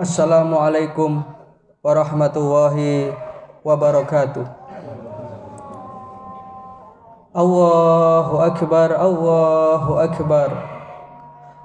Assalamualaikum warahmatullahi wabarakatuh. Allahu akbar, Allahu akbar,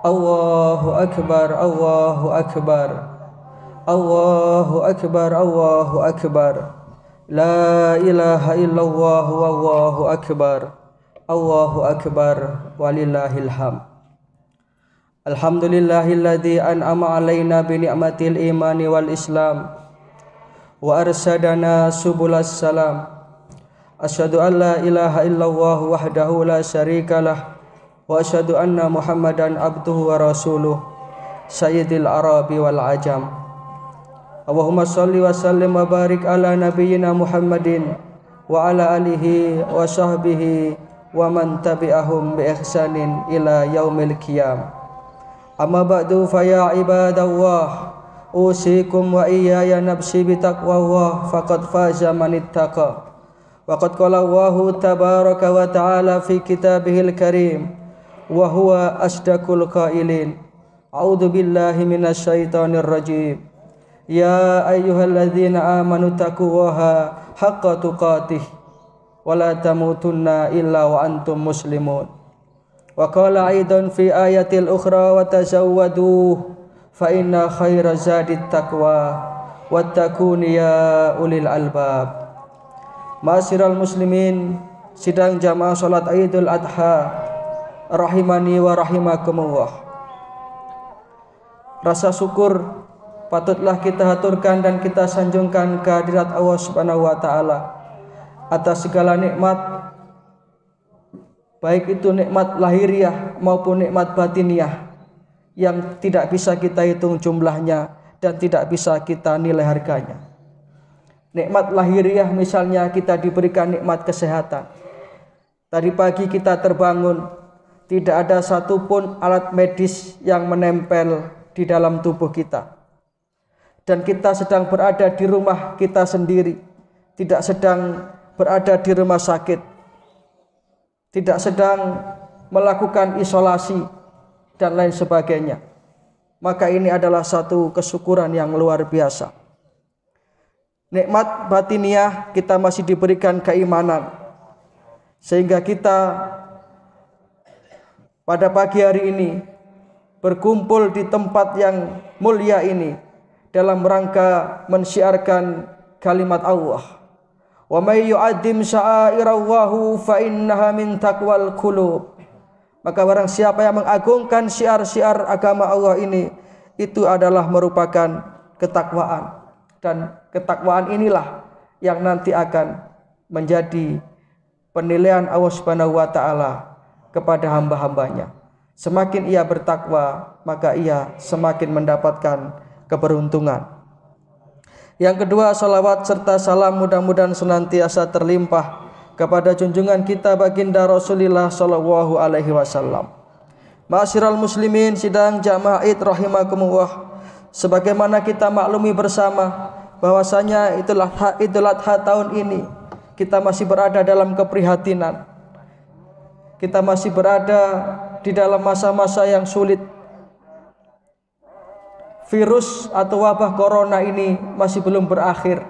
Allahu akbar, Allahu akbar, Allahu akbar, Allahu akbar. La ilaha illallah wallahu akbar, Allahu akbar, walillahil hamd. Alhamdulillahilladzi an'ama alaina bi ni'matil imani wal islam wa arsadana subulas salam. Asyhadu an la ilaha illallah wahdahu la syarikalah wa asyhadu anna Muhammadan abduhu wa rasuluh sayyidil arabi wal ajam. Allahumma shalli wa sallim wa barik ala nabiyyina Muhammadin wa ala alihi wa sahbihi wa man tabi'ahum bi ihsanin ila yaumil qiyamah. Amma ba'du fa ya ibadallah usikum wa iyaya nafsi bitaqwallah faqad faza man ittaqa. Wa qad qala Allahu tabaraka wa ta'ala fi kitabihil karim wa huwa asdaqul qailin. A'udzu billahi minasy syaithanir rajim. Ya ayyuhalladzina amanu taqullaha haqqa tuqatih wa la tamutunna illa wa antum muslimun. Wa qala aidan fi ayatil ukhra wa tazawwadu fa inna khaira zadit taqwa wattaqun ya ulil albab. Ma'asyiral muslimin, sidang jamaah salat Idul Adha rahimani wa rahimakumullah. Rasa syukur patutlah kita haturkan dan kita sanjungkan kehadirat Allah Subhanahu wa taala atas segala nikmat, baik itu nikmat lahiriah maupun nikmat batiniah yang tidak bisa kita hitung jumlahnya dan tidak bisa kita nilai harganya. Nikmat lahiriah misalnya kita diberikan nikmat kesehatan. Tadi pagi kita terbangun, tidak ada satupun alat medis yang menempel di dalam tubuh kita. Dan kita sedang berada di rumah kita sendiri, tidak sedang berada di rumah sakit, tidak sedang melakukan isolasi dan lain sebagainya. Maka ini adalah satu kesyukuran yang luar biasa. Nikmat batiniah kita masih diberikan keimanan, sehingga kita pada pagi hari ini berkumpul di tempat yang mulia ini dalam rangka mensyiarkan kalimat Allah. Wa may yu'azzim sya'airallahi fa innaha min taqwal qulub. Maka barang siapa yang mengagungkan syiar-syiar agama Allah ini, itu adalah merupakan ketakwaan. Dan ketakwaan inilah yang nanti akan menjadi penilaian Allah Subhanahu wa taala kepada hamba-hambanya. Semakin ia bertakwa, maka ia semakin mendapatkan keberuntungan. Yang kedua, salawat serta salam mudah-mudahan senantiasa terlimpah kepada junjungan kita baginda Rasulullah sallallahu alaihi wasallam. Ma'asyiral muslimin, sidang jamaah Id rahimakumullah. Sebagaimana kita maklumi bersama bahwasanya Idul Adha tahun ini kita masih berada dalam keprihatinan. Kita masih berada di dalam masa-masa yang sulit. Virus atau wabah corona ini masih belum berakhir.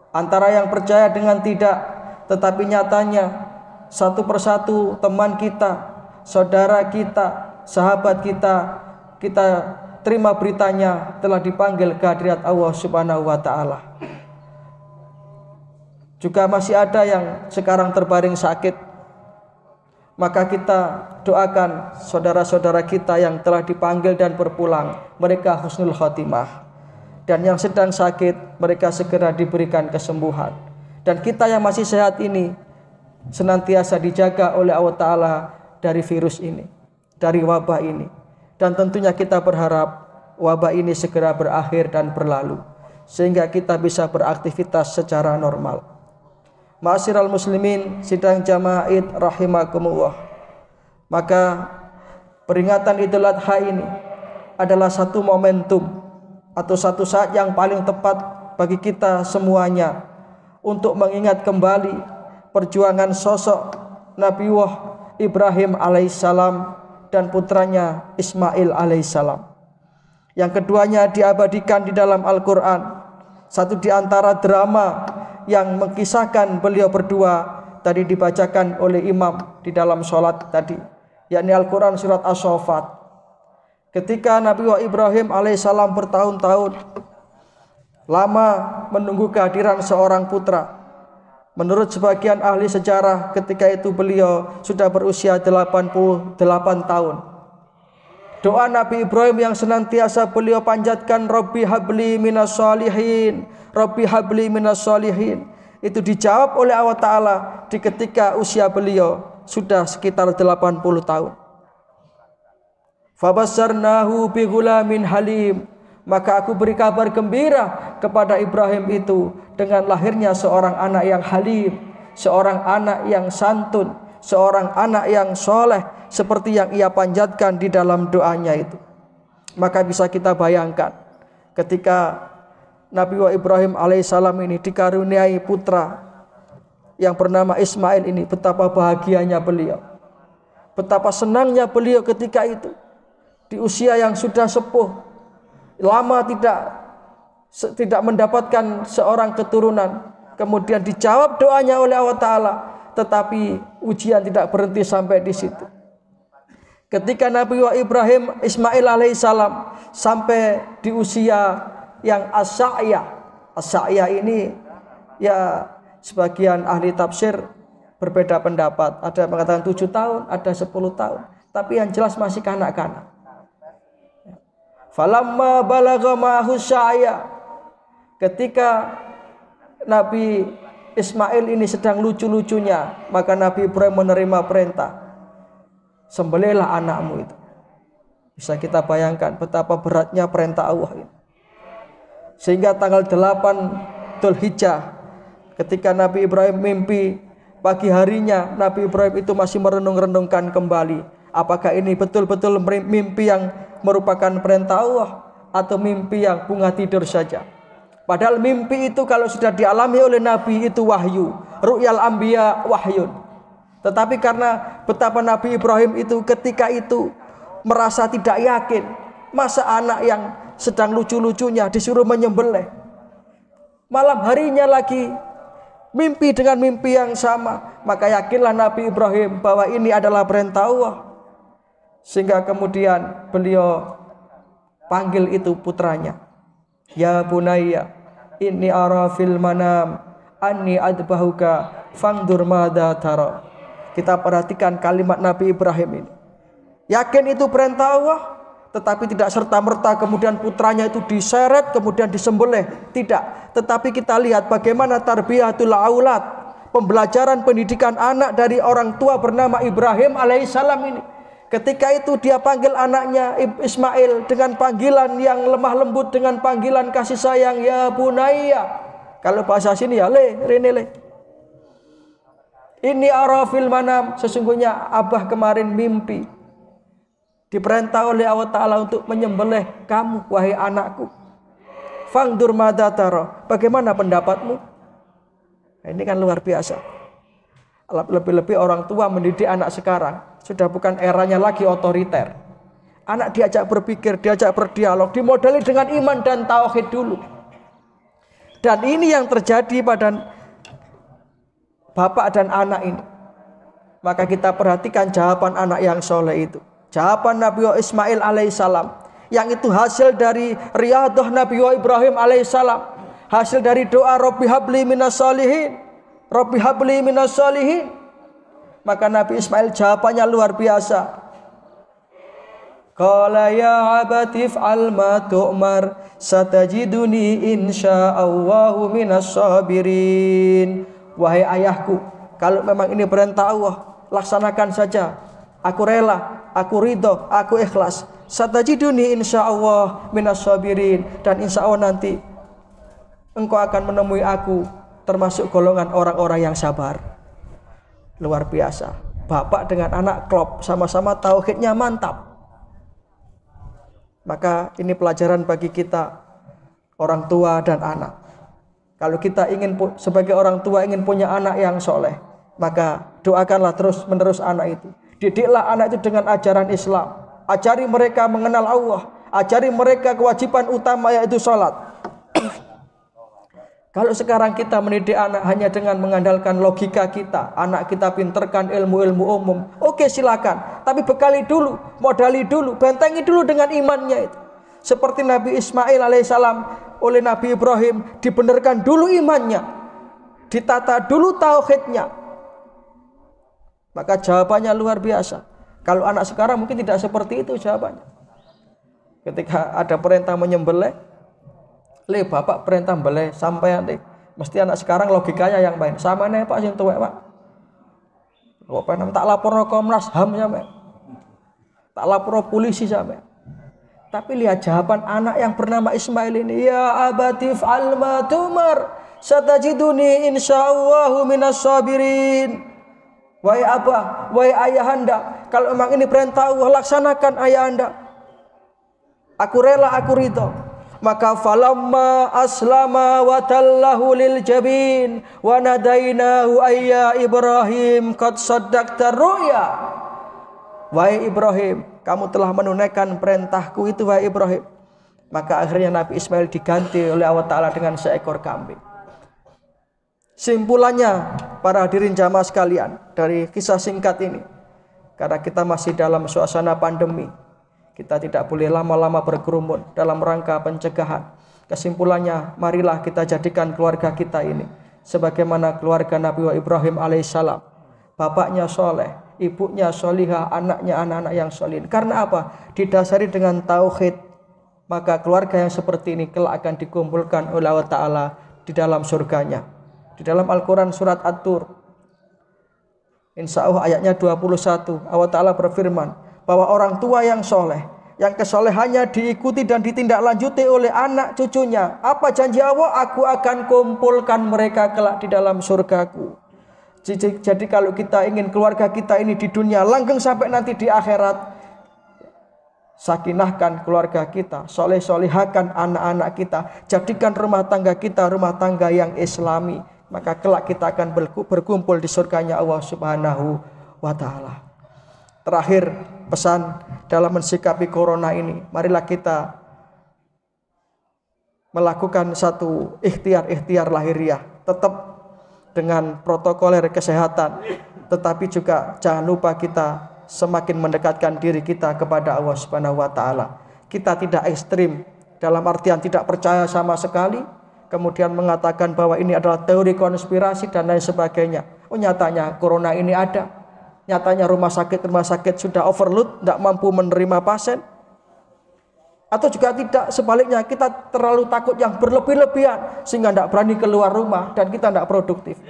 Antara yang percaya dengan tidak, tetapi nyatanya satu persatu teman kita, saudara kita, sahabat kita terima beritanya telah dipanggil ke hadirat Allah Subhanahu wa taala. Juga masih ada yang sekarang terbaring sakit. Maka kita doakan saudara-saudara kita yang telah dipanggil dan berpulang, mereka husnul khotimah. Dan yang sedang sakit, mereka segera diberikan kesembuhan. Dan kita yang masih sehat ini senantiasa dijaga oleh Allah Ta'ala dari virus ini, dari wabah ini. Dan tentunya kita berharap wabah ini segera berakhir dan berlalu, sehingga kita bisa beraktivitas secara normal. Ma'asyiral muslimin, sidang jamaah Id rahimakumullah. Maka peringatan Idul Adha ini adalah satu momentum atau satu saat yang paling tepat bagi kita semuanya untuk mengingat kembali perjuangan sosok Nabiullah Ibrahim alaihissalam dan putranya Ismail alaihissalam. Yang keduanya diabadikan di dalam Al-Quran. Satu di antara drama yang mengisahkan beliau berdua tadi dibacakan oleh imam di dalam sholat tadi, yakni Al-Quran surat As-Saffat. Ketika Nabi Ibrahim alaihissalam bertahun-tahun lama menunggu kehadiran seorang putra. Menurut sebagian ahli sejarah, ketika itu beliau sudah berusia 88 tahun. Doa Nabi Ibrahim yang senantiasa beliau panjatkan, Rabbi habli minas sholihin, Rabbi habli minas sholihin, itu dijawab oleh Allah Ta'ala di ketika usia beliau sudah sekitar 80 tahun. Fabassarnahu bi ghulamin halim, maka aku beri kabar gembira kepada Ibrahim itu dengan lahirnya seorang anak yang halim, seorang anak yang santun, seorang anak yang soleh, seperti yang ia panjatkan di dalam doanya itu. Maka bisa kita bayangkan ketika Nabi Ibrahim alaihissalam ini dikaruniai putra yang bernama Ismail ini, betapa bahagianya beliau, betapa senangnya beliau ketika itu di usia yang sudah sepuh, lama tidak mendapatkan seorang keturunan, kemudian dijawab doanya oleh Allah Ta'ala, tetapi ujian tidak berhenti sampai di situ. Ketika Nabi Ibrahim Ismail alaihissalam sampai di usia yang as-sa'ya ini, ya sebagian ahli tafsir berbeda pendapat, ada yang mengatakan 7 tahun, ada 10 tahun, tapi yang jelas masih kanak-kanak. Falamma balagha ma'ahu sa'ya, ketika Nabi Ismail ini sedang lucu-lucunya, maka Nabi Ibrahim menerima perintah, sembelihlah anakmu itu. Bisa kita bayangkan betapa beratnya perintah Allah ini. Sehingga tanggal 8 Dzulhijjah, ketika Nabi Ibrahim mimpi, pagi harinya Nabi Ibrahim itu masih merenung-renungkan kembali, apakah ini betul-betul mimpi yang merupakan perintah Allah atau mimpi yang bunga tidur saja. Padahal mimpi itu kalau sudah dialami oleh Nabi itu wahyu, ru'yal anbiya wahyun. Tetapi karena betapa Nabi Ibrahim itu ketika itu merasa tidak yakin, masa anak yang sedang lucu-lucunya disuruh menyembelih, malam harinya lagi mimpi dengan mimpi yang sama, maka yakinlah Nabi Ibrahim bahwa ini adalah perintah Allah. Sehingga kemudian beliau panggil itu putranya, ya bunayya inni ara fil manam anni adbahuka fangdur madza tara. Kita perhatikan kalimat Nabi Ibrahim ini, yakin itu perintah Allah, tetapi tidak serta-merta kemudian putranya itu diseret kemudian disembelih, tidak. Tetapi kita lihat bagaimana tarbiyatul aulad, pembelajaran pendidikan anak dari orang tua bernama Ibrahim alaihissalam ini. Ketika itu dia panggil anaknya Ismail dengan panggilan yang lemah lembut, dengan panggilan kasih sayang, ya bunayya. Kalau bahasa sini ya rene le. Ini arafil manam, sesungguhnya abah kemarin mimpi diperintah oleh Allah Ta'ala untuk menyembelih kamu, wahai anakku. Fangdur madza tara, bagaimana pendapatmu? Nah, ini kan luar biasa. Lebih-lebih orang tua mendidik anak sekarang, sudah bukan eranya lagi otoriter. Anak diajak berpikir, diajak berdialog, dimodali dengan iman dan tauhid dulu. Dan ini yang terjadi pada bapak dan anak ini. Maka kita perhatikan jawaban anak yang soleh itu, jawaban Nabi Ismail alaihissalam, yang itu hasil dari riyadhah Nabi Ibrahim alaihissalam, hasil dari doa Rabbi habli minas sholihin, Rabbi habli minas sholihin. Maka Nabi Ismail jawabannya luar biasa. Qala ya abati fa'al ma tu'mar satajiduni insyaallahu minas sabirin. Wahai ayahku, kalau memang ini perintah Allah, laksanakan saja. Aku rela, aku ridho, aku ikhlas. Satajiduni insyaallah minas sabirin, dan insyaallah nanti engkau akan menemui aku termasuk golongan orang-orang yang sabar. Luar biasa. Bapak dengan anak klop, sama-sama tauhidnya mantap. Maka ini pelajaran bagi kita, orang tua dan anak. Kalau kita ingin sebagai orang tua ingin punya anak yang soleh, maka doakanlah terus menerus anak itu. Didiklah anak itu dengan ajaran Islam. Ajari mereka mengenal Allah. Ajari mereka kewajiban utama yaitu sholat. Kalau sekarang kita mendidik anak hanya dengan mengandalkan logika kita, anak kita pinterkan ilmu-ilmu umum, oke silakan. Tapi bekali dulu, modali dulu, bentengi dulu dengan imannya itu. Seperti Nabi Ismail alaihissalam oleh Nabi Ibrahim, dibenarkan dulu imannya, ditata dulu tauhidnya. Maka jawabannya luar biasa. Kalau anak sekarang mungkin tidak seperti itu jawabannya. Ketika ada perintah menyembelih, bapak perintah beleh sampean mesti anak sekarang logikanya yang main. Sama nih Pak sing tuwek Pak. Kok pengen tak lapor Komnas HAM sampe. Tak lapor polisi sampe. Tapi lihat jawaban anak yang bernama Ismail ini, ya abatif alma tumar satajiduni insyaallahu minas sabirin. Wahai abah, wahai ayahanda, kalau memang ini perintah Allah, laksanakan ayahanda. Aku rela, aku ridho. Maka falamma aslama wa tallahu lil jabin wa nadainahu ayya Ibrahim qad saddaqta ru'ya. Wahai Ibrahim, kamu telah menunaikan perintahku itu wahai Ibrahim. Maka akhirnya Nabi Ismail diganti oleh Allah Ta'ala dengan seekor kambing. Simpulannya para hadirin jamaah sekalian dari kisah singkat ini, karena kita masih dalam suasana pandemi, kita tidak boleh lama-lama berkerumun dalam rangka pencegahan. Kesimpulannya, marilah kita jadikan keluarga kita ini sebagaimana keluarga Nabi Ibrahim alaihissalam. Bapaknya soleh, ibunya solihah, anaknya anak-anak yang solihin. Karena apa? Didasari dengan tauhid. Maka keluarga yang seperti ini kelak akan dikumpulkan oleh Allah Ta'ala di dalam surganya. Di dalam Al-Quran surat At-Tur, insya Allah ayatnya 21, Allah Ta'ala berfirman bahwa orang tua yang soleh, yang kesolehannya diikuti dan ditindaklanjuti oleh anak cucunya, apa janji Allah? Aku akan kumpulkan mereka kelak di dalam surgaku. Jadi kalau kita ingin keluarga kita ini di dunia langgeng sampai nanti di akhirat, sakinahkan keluarga kita, soleh-solehahkan anak-anak kita, jadikan rumah tangga kita rumah tangga yang islami, maka kelak kita akan berkumpul di surganya Allah Subhanahu wa Ta'ala. Terakhir, pesan dalam mensikapi corona ini, marilah kita melakukan satu ikhtiar lahiriah, tetap dengan protokoler kesehatan, tetapi juga jangan lupa kita semakin mendekatkan diri kita kepada Allah Subhanahu wa Ta'ala. Kita tidak ekstrim dalam artian tidak percaya sama sekali, kemudian mengatakan bahwa ini adalah teori konspirasi dan lain sebagainya. Oh, nyatanya corona ini ada. Nyatanya rumah sakit sudah overload, tidak mampu menerima pasien. Atau juga tidak, sebaliknya kita terlalu takut yang berlebih-lebihan sehingga tidak berani keluar rumah dan kita tidak produktif.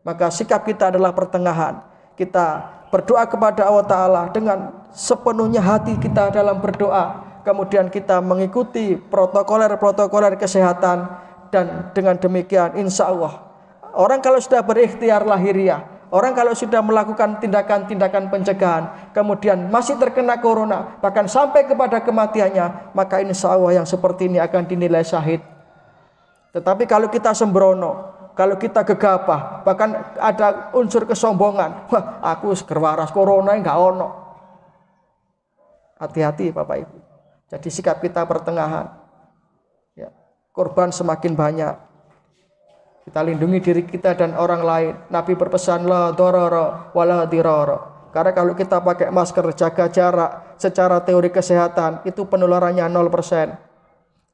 Maka sikap kita adalah pertengahan. Kita berdoa kepada Allah Ta'ala dengan sepenuhnya hati kita dalam berdoa. Kemudian kita mengikuti protokoler kesehatan. Dan dengan demikian insya Allah, orang kalau sudah berikhtiar lahiriah, orang kalau sudah melakukan tindakan-tindakan pencegahan, kemudian masih terkena corona, bahkan sampai kepada kematiannya, maka insya Allah yang seperti ini akan dinilai syahid. Tetapi kalau kita sembrono, kalau kita gegabah, bahkan ada unsur kesombongan, wah aku seger waras corona enggak ono. Hati-hati Bapak Ibu. Jadi sikap kita pertengahan. Ya, korban semakin banyak. Kita lindungi diri kita dan orang lain. Nabi berpesan la darara wala dirara. Karena kalau kita pakai masker, jaga jarak, secara teori kesehatan itu penularannya 0%.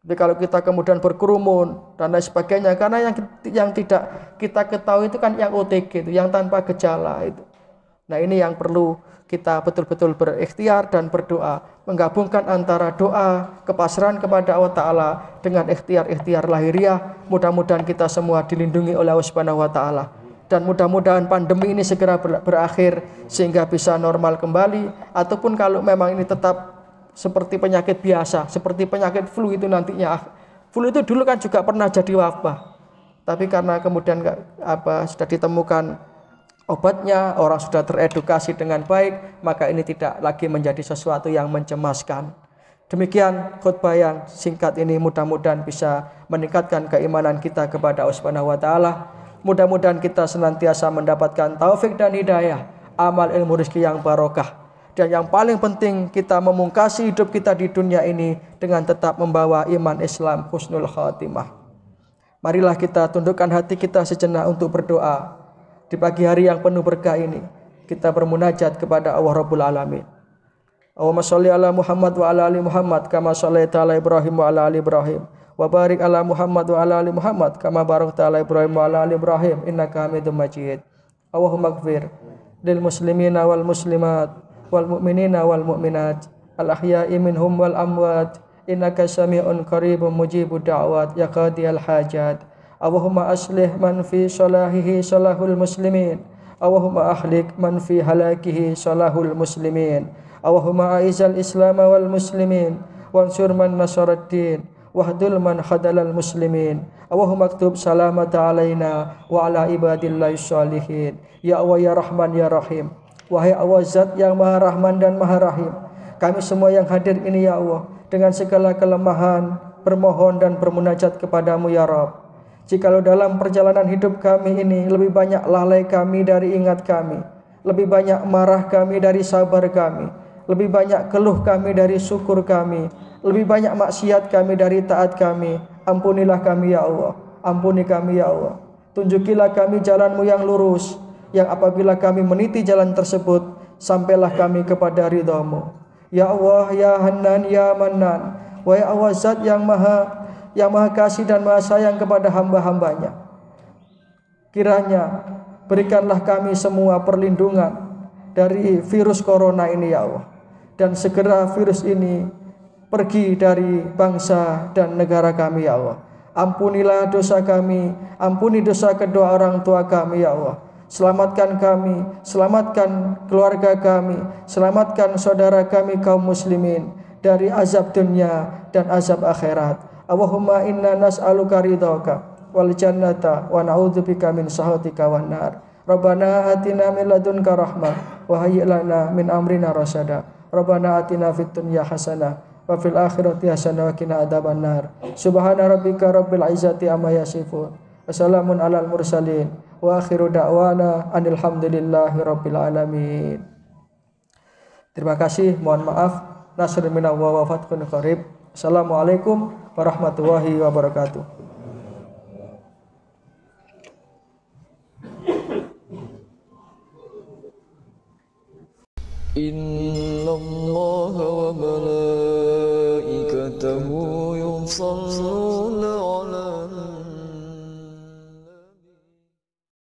Tapi kalau kita kemudian berkerumun dan lain sebagainya, karena yang tidak kita ketahui itu kan yang OTG itu, yang tanpa gejala itu. Nah, ini yang perlu kita betul-betul berikhtiar dan berdoa, menggabungkan antara doa, kepasrahan kepada Allah Ta'ala dengan ikhtiar-ikhtiar lahiriah. Mudah-mudahan kita semua dilindungi oleh Allah Subhanahu wa Ta'ala. Dan mudah-mudahan pandemi ini segera berakhir sehingga bisa normal kembali. Ataupun kalau memang ini tetap seperti penyakit biasa, seperti penyakit flu itu nantinya. Flu itu dulu kan juga pernah jadi wabah. Tapi karena kemudian sudah ditemukan obatnya, orang sudah teredukasi dengan baik, maka ini tidak lagi menjadi sesuatu yang mencemaskan. Demikian khutbah yang singkat ini, mudah-mudahan bisa meningkatkan keimanan kita kepada Allah Subhanahu wa Ta'ala. Mudah-mudahan kita senantiasa mendapatkan taufik dan hidayah, amal ilmu rezeki yang barokah, Dan yang paling penting, kita memungkasi hidup kita di dunia ini dengan tetap membawa iman Islam husnul khatimah. Marilah kita tundukkan hati kita sejenak untuk berdoa. Di pagi hari yang penuh berkah ini, kita bermunajat kepada Allah Rabbul Alamin. Allahumma sholli ala Muhammad wa ala ali Muhammad kama shallaita ala Ibrahim wa ala ali Ibrahim. Wa barik ala Muhammad wa ala ali Muhammad kama barakta ala Ibrahim wa ala ali Ibrahim innaka Hamidum Majid. Allahumma ighfir lil muslimina wal muslimat wal mu'minina wal mu'minat al ahya'i minhum wal amwat innaka sami'un qaribun mujibud da'wat ya qadiyal hajat. Allahumma aslih man fi salahihi salahul muslimin. Allahumma ahlik man fi halakihi salahul muslimin. Allahumma a'izzal islam wal muslimin wansur man nasaraddin wahdul man khadalal muslimin. Allahumma aktub salamata alaina wa ala ibadillahi sholihin. Ya Allah ya Rahman ya Rahim. Wahai Allah Zat yang Maha Rahman dan Maha Rahim, kami semua yang hadir ini ya Allah, dengan segala kelemahan bermohon dan bermunajat kepadamu ya Rabb. Jikalau dalam perjalanan hidup kami ini lebih banyak lalai kami dari ingat kami, lebih banyak marah kami dari sabar kami, lebih banyak keluh kami dari syukur kami, lebih banyak maksiat kami dari taat kami, ampunilah kami ya Allah, ampuni kami ya Allah. Tunjukilah kami jalan-Mu yang lurus, yang apabila kami meniti jalan tersebut, sampailah kami kepada ridha-Mu. Ya Allah, ya Hanan, ya Manan, wahai Allah Zat yang Maha kasih dan Maha sayang kepada hamba-hambanya. Kiranya berikanlah kami semua perlindungan dari virus corona ini ya Allah. Dan segera virus ini pergi dari bangsa dan negara kami ya Allah. Ampunilah dosa kami, ampuni dosa kedua orang tua kami ya Allah. Selamatkan kami, selamatkan keluarga kami, selamatkan saudara kami kaum muslimin dari azab dunia dan azab akhirat. Allahumma inna nas'aluka ridhaka wal jannata wa na'udzubika min sakhatika wan nar. Rabbana atina min ladunka rahmah wa hayyi lana min amrina rasyada. Rabbana atina fid dunya hasanah wa fil akhirati hasanah wa qina adzabannar. Subhana rabbika rabbil izzati amma yasifun. Wassalamun alal mursalin wa akhiru da'wana anil hamdulillahi rabbil alamin. Terima kasih, mohon maaf. Nasrun minallah wa fathun qarib. Assalamualaikum warahmatullahi wabarakatuh. Innallaha